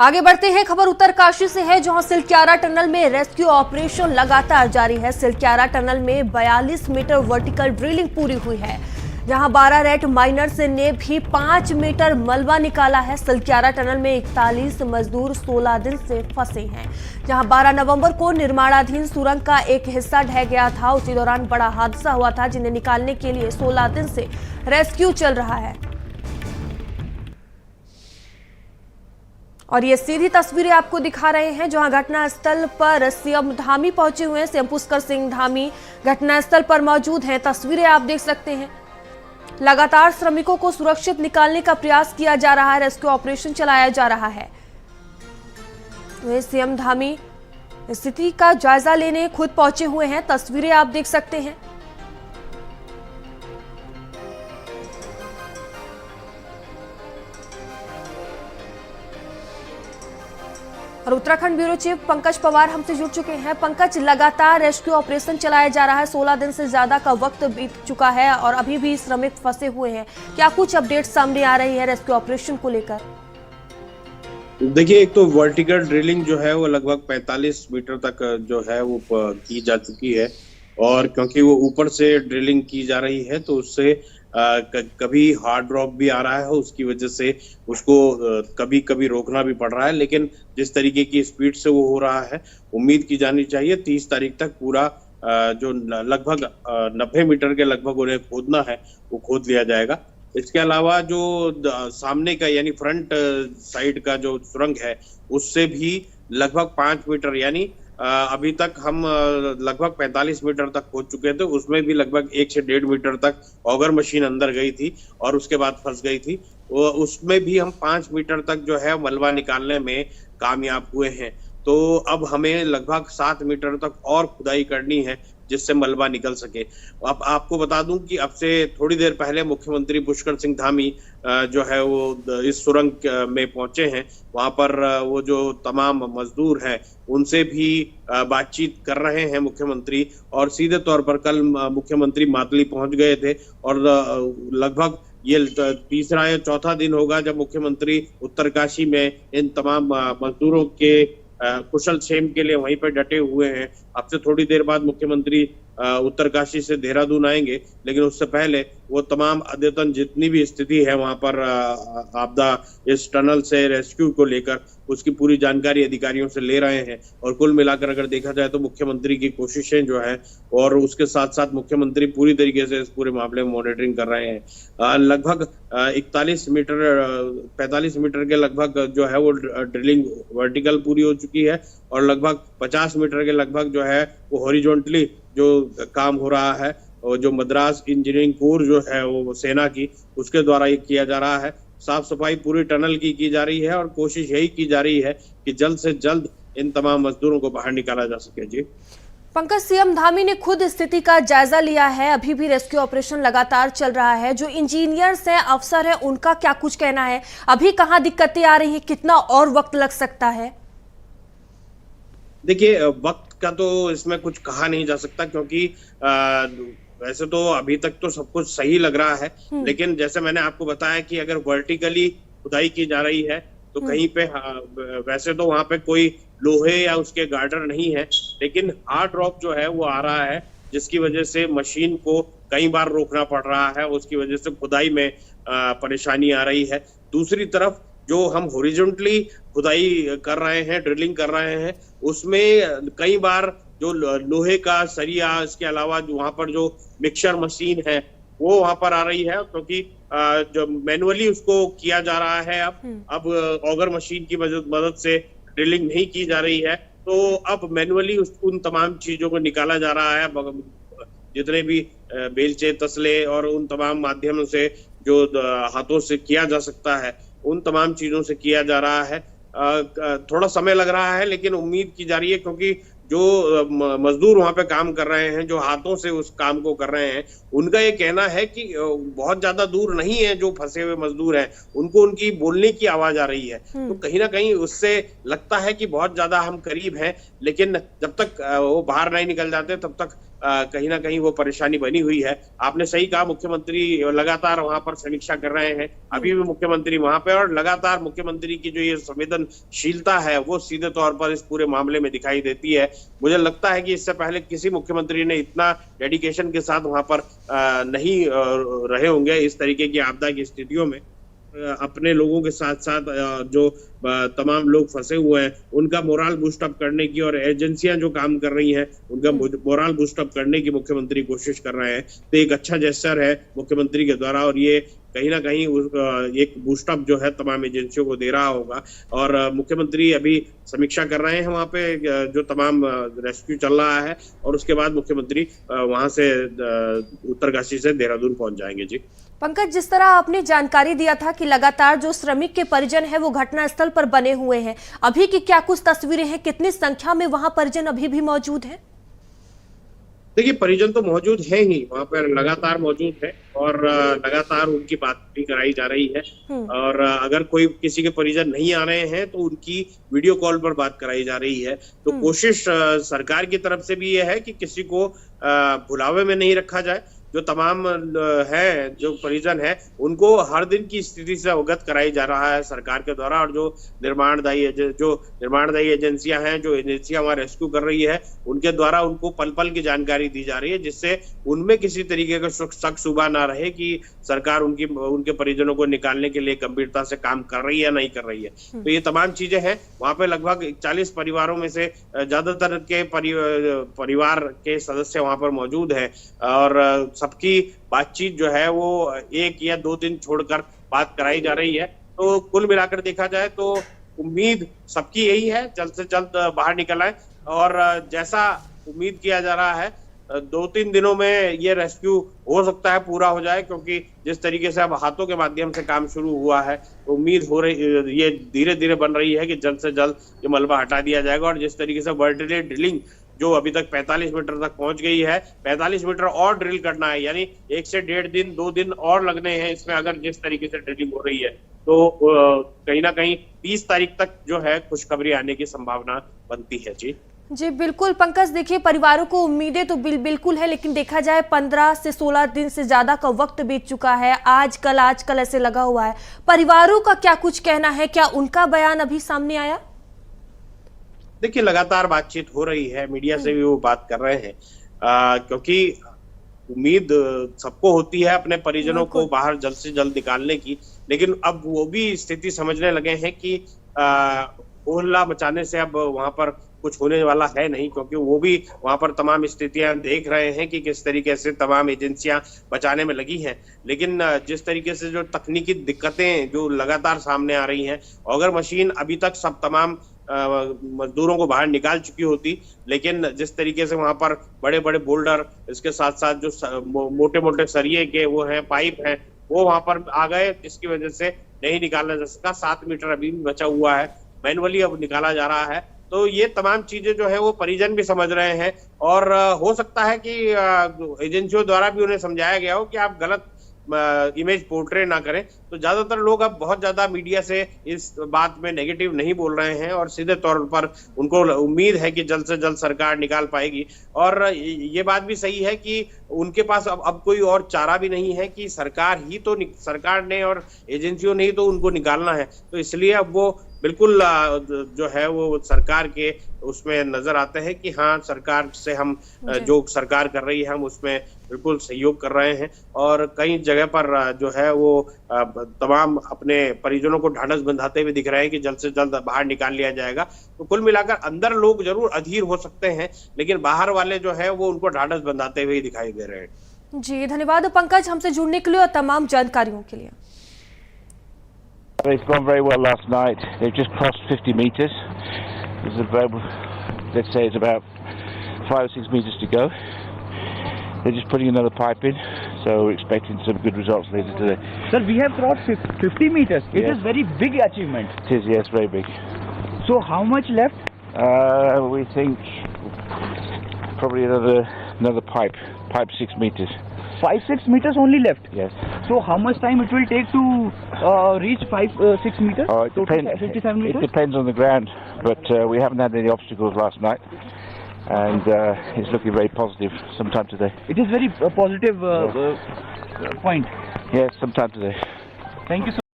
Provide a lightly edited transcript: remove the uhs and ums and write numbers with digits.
आगे बढ़ते हैं, खबर उत्तरकाशी से है, जहां सिलक्यारा टनल में रेस्क्यू ऑपरेशन लगातार जारी है। सिलक्यारा टनल में 42 मीटर वर्टिकल ड्रिलिंग पूरी हुई है, जहां 12 रेड माइनर्स ने भी 5 मीटर मलबा निकाला है। सिलक्यारा टनल में 41 मजदूर 16 दिन से फंसे हैं, जहां 12 नवंबर को निर्माणाधीन सुरंग का एक हिस्सा ढह गया था। उसी दौरान बड़ा हादसा हुआ था, जिन्हें निकालने के लिए 16 दिन से रेस्क्यू चल रहा है। और ये सीधी तस्वीरें आपको दिखा रहे हैं, जहां घटनास्थल पर सीएम धामी पहुंचे हुए हैं। सीएम पुष्कर सिंह धामी घटनास्थल पर मौजूद हैं। तस्वीरें आप देख सकते हैं। लगातार श्रमिकों को सुरक्षित निकालने का प्रयास किया जा रहा है, रेस्क्यू ऑपरेशन चलाया जा रहा है। सीएम धामी स्थिति का जायजा लेने खुद पहुंचे हुए हैं। तस्वीरें आप देख सकते हैं। और उत्तराखंड ब्यूरो चीफ पंकज पवार हमसे जुड़ चुके हैं। पंकज, लगातार रेस्क्यू ऑपरेशन चलाया जा रहा है, 16 दिन से ज्यादा का वक्त बीत चुका है और अभी भी श्रमिक फंसे हुए हैं। क्या कुछ अपडेट सामने आ रही है रेस्क्यू ऑपरेशन को लेकर? देखिए, एक तो वर्टिकल ड्रिलिंग जो है वो लगभग 45 मीटर तक जो है वो की जा चुकी है, और क्योंकि वो ऊपर से ड्रिलिंग की जा रही है तो उससे कभी हार्ड ड्रॉप भी आ रहा है, उसकी वजह से उसको कभी कभी रोकना भी पड़ रहा है। लेकिन जिस तरीके की स्पीड से वो हो रहा है, उम्मीद की जानी चाहिए 30 तारीख तक पूरा जो लगभग 90 मीटर के लगभग उन्हें खोदना है वो खोद लिया जाएगा। इसके अलावा जो सामने का यानी फ्रंट साइड का जो सुरंग है उससे भी लगभग 5 मीटर यानी अभी तक हम लगभग 45 मीटर तक पहुंच चुके थे। उसमें भी लगभग 1 से 1.5 मीटर तक ऑगर मशीन अंदर गई थी और उसके बाद फंस गई थी। उसमें भी हम 5 मीटर तक जो है मलबा निकालने में कामयाब हुए हैं। तो अब हमें लगभग 7 मीटर तक और खुदाई करनी है जिससे मलबा निकल सके। अब आपको बता दूं कि अब से थोड़ी देर पहले मुख्यमंत्री पुष्कर सिंह धामी जो है वो इस सुरंग में पहुंचे हैं। वहां पर वो जो तमाम मजदूर हैं उनसे भी बातचीत कर रहे हैं मुख्यमंत्री, और सीधे तौर पर कल मुख्यमंत्री मातली पहुंच गए थे और लगभग ये तीसरा या चौथा दिन होगा जब मुख्यमंत्री उत्तरकाशी में इन तमाम मजदूरों के कुशल क्षेम के लिए वहीं पर डटे हुए हैं। अब से थोड़ी देर बाद मुख्यमंत्री उत्तरकाशी से देहरादून आएंगे, लेकिन उससे पहले वो तमाम अद्यतन जितनी भी स्थिति है वहां पर आपदा इस टनल से रेस्क्यू को लेकर उसकी पूरी जानकारी अधिकारियों से ले रहे हैं। और कुल मिलाकर अगर देखा जाए तो मुख्यमंत्री की कोशिशें जो है और उसके साथ साथ मुख्यमंत्री पूरी तरीके से इस पूरे मामले में मॉनिटरिंग कर रहे हैं। लगभग 45 मीटर के लगभग जो है वो ड्रिलिंग वर्टिकल पूरी हो चुकी है, और लगभग 50 मीटर के लगभग जो है वो हॉरिजॉन्टली जो काम हो रहा है, और जो मद्रास इंजीनियरिंग कोर जो है वो सेना की उसके द्वारा ये किया जा रहा है। साफ सफाई पूरी टनल की जा रही है और कोशिश यही की जा रही है कि जल्द से जल्द इन तमाम मजदूरों को बाहर निकाला जा सके। जी पंकज, सीएम धामी ने खुद स्थिति का जायजा लिया है। अभी भी रेस्क्यू ऑपरेशन लगातार चल रहा है। जो इंजीनियर्स हैं, अफसर हैं, उनका क्या कुछ कहना है? अभी कहाँ दिक्कतें आ रही है? कितना और वक्त लग सकता है? देखिए, वक्त का तो इसमें कुछ कहा नहीं जा सकता, क्योंकि वैसे तो अभी तक तो सब कुछ सही लग रहा है। लेकिन जैसे मैंने आपको बताया कि अगर वर्टिकली खुदाई की जा रही है तो कहीं पे वैसे तो वहां पे कोई लोहे या उसके गार्डर नहीं है, लेकिन हार्ड ड्रॉप जो है वो आ रहा है, जिसकी वजह से मशीन को कई बार रोकना पड़ रहा है। उसकी वजह से खुदाई में परेशानी आ रही है। दूसरी तरफ जो हम हॉरिजॉन्टली खुदाई कर रहे हैं, ड्रिलिंग कर रहे हैं, उसमें कई बार जो लोहे का सरिया, इसके अलावा वहां पर जो मिक्सर मशीन है वो वहां पर आ रही है, क्योंकि जो मैनुअली उसको किया जा रहा है। अब ऑगर मशीन की मदद से ड्रिलिंग नहीं की जा रही है, तो अब मैनुअली उन तमाम चीजों को निकाला जा रहा है। जितने भी बेलचे, तसले और उन तमाम माध्यमों से जो हाथों से किया जा सकता है उन तमाम चीजों से किया जा रहा है। थोड़ा समय लग रहा है, लेकिन उम्मीद की जा रही है, क्योंकि जो मजदूर वहां पे काम कर रहे हैं, जो हाथों से उस काम को कर रहे हैं, उनका ये कहना है कि बहुत ज्यादा दूर नहीं है जो फंसे हुए मजदूर हैं, उनको उनकी बोलने की आवाज आ रही है। तो कहीं ना कहीं उससे लगता है कि बहुत ज्यादा हम करीब हैं, लेकिन जब तक वो बाहर नहीं निकल जाते तब तक कहीं ना कहीं वो परेशानी बनी हुई है। आपने सही कहा, मुख्यमंत्री लगातार वहां पर समीक्षा कर रहे हैं, अभी भी मुख्यमंत्री वहां पे, और लगातार मुख्यमंत्री की जो ये संवेदनशीलता है वो सीधे तौर पर इस पूरे मामले में दिखाई देती है। मुझे लगता है कि इससे पहले किसी मुख्यमंत्री ने इतना डेडिकेशन के साथ वहां पर नहीं रहे होंगे इस तरीके की आपदा की स्थितियों में। अपने लोगों के साथ साथ जो तमाम लोग फंसे हुए हैं उनका मोरल बूस्ट अप करने की, और एजेंसियां जो काम कर रही हैं उनका मोरल बूस्ट अप करने की मुख्यमंत्री कोशिश कर रहे हैं। तो एक अच्छा जेस्चर है मुख्यमंत्री के द्वारा, और ये कहीं ना कहीं एक बूस्ट अप जो है तमाम एजेंसियों को दे रहा होगा। और मुख्यमंत्री अभी समीक्षा कर रहे हैं वहां पे जो तमाम रेस्क्यू चल रहा है, और उसके बाद मुख्यमंत्री वहां से उत्तरकाशी से देहरादून पहुंच जाएंगे। जी पंकज, जिस तरह आपने जानकारी दिया था कि लगातार जो श्रमिक के परिजन हैं वो घटनास्थल पर बने हुए हैं, अभी की क्या कुछ तस्वीरें हैं, कितनी संख्या में वहां परिजन अभी भी मौजूद हैं? देखिए, परिजन तो मौजूद है ही, वहां पर लगातार मौजूद है, और लगातार उनकी बात भी कराई जा रही है। और अगर कोई किसी के परिजन नहीं आ रहे हैं तो उनकी वीडियो कॉल पर बात कराई जा रही है। तो कोशिश सरकार की तरफ से भी ये है कि किसी को भुलावे में नहीं रखा जाए। जो तमाम है, जो परिजन है, उनको हर दिन की स्थिति से अवगत कराई जा रहा है सरकार के द्वारा, और जो निर्माणदायी एजेंसियां हैं, जो एजेंसियां वहां रेस्क्यू कर रही है, उनके द्वारा उनको पल पल की जानकारी दी जा रही है, जिससे उनमें किसी तरीके का शक शुबा ना रहे कि सरकार उनके परिजनों को निकालने के लिए गंभीरता से काम कर रही है या नहीं कर रही है। तो ये तमाम चीजें हैं। वहां पे लगभग 40 परिवारों में से ज्यादातर के परिवार के सदस्य वहां पर मौजूद है, और सबकी बातचीत जो है वो 1 या 2 दिन छोड़कर बात कराई जा रही है। तो कुल मिलाकर देखा जाए तो उम्मीद सबकी यही है जल्द से जल्द बाहर निकल आए, और जैसा उम्मीद किया जा रहा है 2-3 दिनों में ये रेस्क्यू हो सकता है पूरा हो जाए, क्योंकि जिस तरीके से अब हाथों के माध्यम से काम शुरू हुआ है, तो उम्मीद हो रही, ये धीरे धीरे बन रही है कि जल्द से जल्द ये मलबा हटा दिया जाएगा। और जिस तरीके से वर्टिकल ड्रिलिंग जो अभी तक 45 मीटर तक पहुंच गई है, 45 मीटर और ड्रिल करना है, यानी 1 से 1.5 दिन 2 दिन और लगने हैं इसमें, अगर जिस तरीके से ड्रिलिंग हो रही है। तो कहीं ना कहीं 30 तारीख तक जो है खुशखबरी आने की संभावना बनती है। जी बिल्कुल पंकज, देखिए परिवारों को उम्मीदें तो बिल्कुल है, लेकिन देखा जाए 15 से 16 दिन से ज्यादा का वक्त बीत चुका है, आजकल ऐसे लगा हुआ है। परिवारों का क्या कुछ कहना है, क्या उनका बयान अभी सामने आया? देखिए, लगातार बातचीत हो रही है, मीडिया से भी वो बात कर रहे हैं, क्योंकि उम्मीद सबको होती है अपने परिजनों को बाहर जल्द से जल्द निकालने की, लेकिन अब वो भी स्थिति समझने लगे हैं कि होहल्ला मचाने से अब वहां पर कुछ होने वाला है नहीं, क्योंकि वो भी वहां पर तमाम स्थितियां देख रहे हैं कि किस तरीके से तमाम एजेंसियां बचाने में लगी हैं। लेकिन जिस तरीके से जो तकनीकी दिक्कतें जो लगातार सामने आ रही हैं, अगर मशीन अभी तक सब तमाम मजदूरों को बाहर निकाल चुकी होती, लेकिन जिस तरीके से वहां पर बड़े बड़े बोल्डर, इसके साथ साथ जो मोटे मोटे सरिये के वो हैं, पाइप हैं, वो वहां पर आ गए, जिसकी वजह से नहीं निकाला जा सका। 7 मीटर अभी भी बचा हुआ है, मैनुअली अब निकाला जा रहा है। तो ये तमाम चीजें जो है वो परिजन भी समझ रहे हैं, और हो सकता है कि एजेंसियों द्वारा भी उन्हें समझाया गया हो कि आप गलत इमेज पोर्ट्रे ना करें। तो ज्यादातर लोग अब बहुत ज्यादा मीडिया से इस बात में नेगेटिव नहीं बोल रहे हैं, और सीधे तौर पर उनको उम्मीद है कि जल्द से जल्द सरकार निकाल पाएगी। और ये बात भी सही है कि उनके पास अब कोई और चारा भी नहीं है कि सरकार ने और एजेंसियों ने ही तो उनको निकालना है। तो इसलिए अब वो बिल्कुल जो है वो सरकार के उसमें नजर आते हैं कि हाँ, सरकार से हम जो सरकार कर रही है हम उसमें बिल्कुल सहयोग कर रहे हैं, और कई जगह पर जो है वो तमाम अपने परिजनों को ढांढस बंधाते हुए दिख रहे हैं कि जल्द से जल्द बाहर निकाल लिया जाएगा। तो कुल मिलाकर अंदर लोग जरूर अधीर हो सकते हैं, लेकिन बाहर वाले जो है वो उनको ढांढस बंधाते हुए दिखाई दे रहे हैं। जी धन्यवाद पंकज, हमसे जुड़ने के लिए और तमाम जानकारियों के लिए। It's gone very well last night. They've just crossed 50 meters. There's about, let's say it's about 5 or 6 meters to go. They're just putting another pipe in, so we're expecting some good results later today. Sir, we have crossed 50 meters. It Yes. is very big achievement. It is, yes, very big. So how much left? We think Probably another pipe 6 meters. 5-6 meters only left. Yes. So how much time it will take to reach 5-6 meters? It Total depends. 57 It meters. depends on the ground, but we haven't had any obstacles last night, and it's looking very positive. Sometime today. It is very positive point. Yes, sometime today. Thank you so